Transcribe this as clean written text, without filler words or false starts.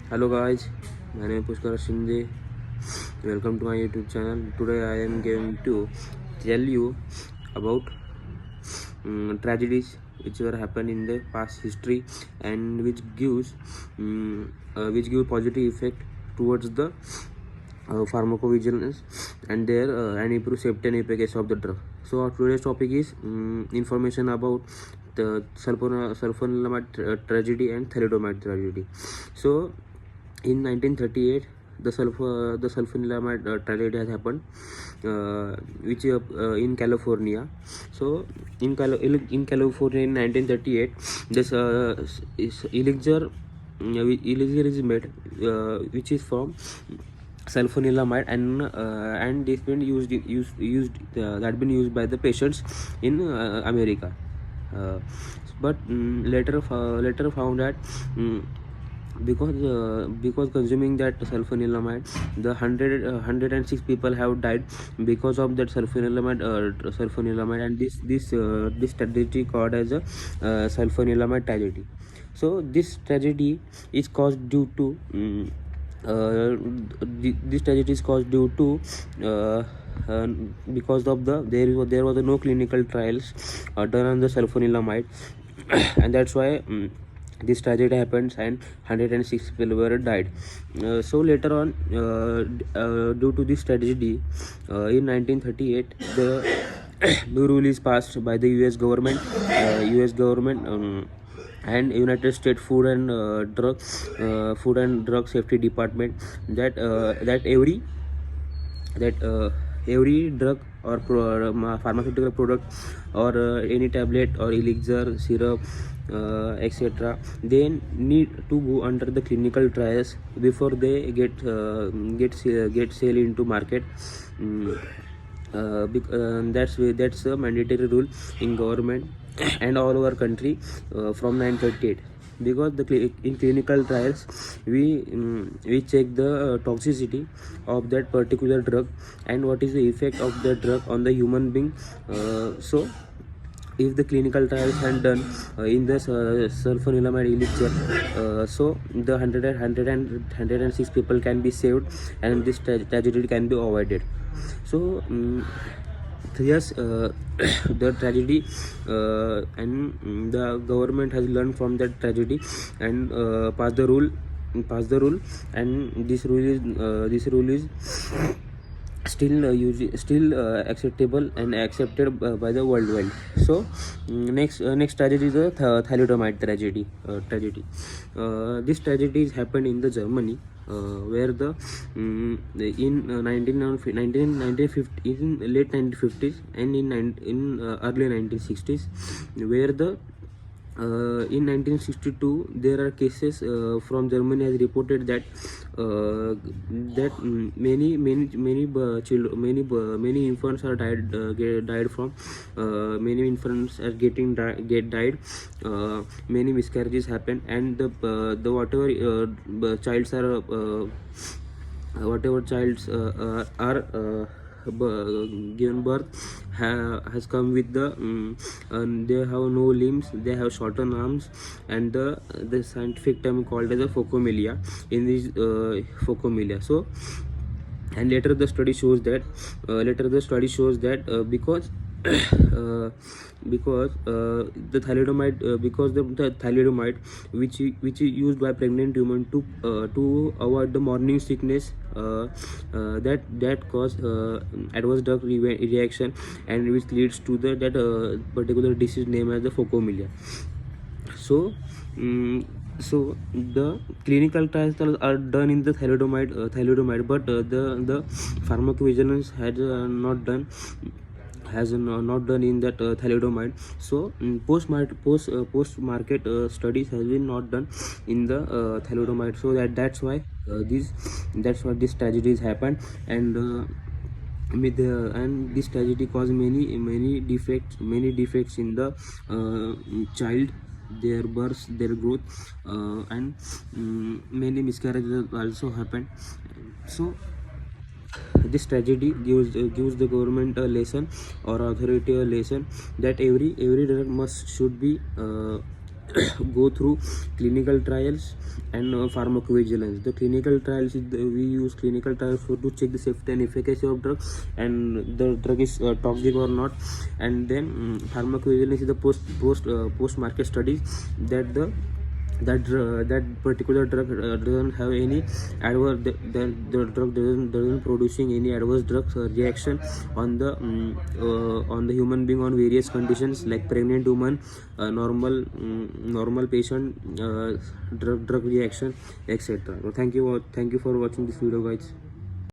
Hello guys, my name is Pushkar Shinde. Welcome to my YouTube channel. Today I am going to tell you about tragedies which were happened in the past history and which give positive effect towards the pharmacovigilance and and improve safety and efficacy of the drug. So our today's topic is information about the sulfonamide tragedy and thalidomide tragedy. So in 1938 the sulfonamide tragedy has happened, which in California. So in California in 1938 this elixir is made, which is from sulfonamide, and this been that been used by the patients in America, uh, but later found that because consuming that sulfonamide, the 106 people have died because of that sulfonamide, and this tragedy called as a sulfonamide tragedy. So this tragedy is caused due to this tragedy is caused due to uh, because of there was no clinical trials done on the sulfonamide and that's why this tragedy happens and 106 people were died. So later on, due to this tragedy, in 1938 the new rule is passed by the US government, and United States Food and Drug Safety Department, that every drug or pharmaceutical product or any tablet or elixir syrup, etc., they need to go under the clinical trials before they get sale into market. That's a mandatory rule in government and all over country from 1938, because in clinical trials we check the toxicity of that particular drug and what is the effect of the drug on the human being. So if the clinical trials are done in the sulfonamide elixir, so the 106 people can be saved and this tragedy can be avoided. So yes, the tragedy, and the government has learned from that tragedy and passed the rule, and this rule is still acceptable and accepted by the worldwide. So next tragedy is the thalidomide tragedy. This tragedy is happened in the Germany, where in 1950, in late 1950s and in early 1960s, where in 1962 there are cases from Germany has reported that many infants are died from many infants are get died. Many miscarriages happen, and the whatever childs are given birth has come with and they have no limbs, they have shortened arms, and the scientific term called as a focomelia in this focomelia. So and later the study shows that because the thalidomide because the thalidomide which is used by pregnant women to avoid the morning sickness, that cause adverse drug reaction, and which leads to that particular disease named as the focomelia. So so the clinical trials are done in the thalidomide, but the pharmacovigilance has not done in that thalidomide. So post market studies has been not done in the thalidomide. So that's why this tragedies happened, and and this tragedy caused many defects in the child, their birth, their growth, and many miscarriages also happened. So this tragedy gives the government a lesson or authority a lesson that every drug should be go through clinical trials and pharmacovigilance. The clinical trials is we use clinical trials to check the safety and efficacy of drug, and the drug is toxic or not. And then pharmacovigilance is the post market studies that that particular drug doesn't have any adverse, the drug doesn't producing any adverse drug reaction on the human being on various conditions like pregnant woman, normal patient, drug reaction, etc. So thank you for watching this video, guys.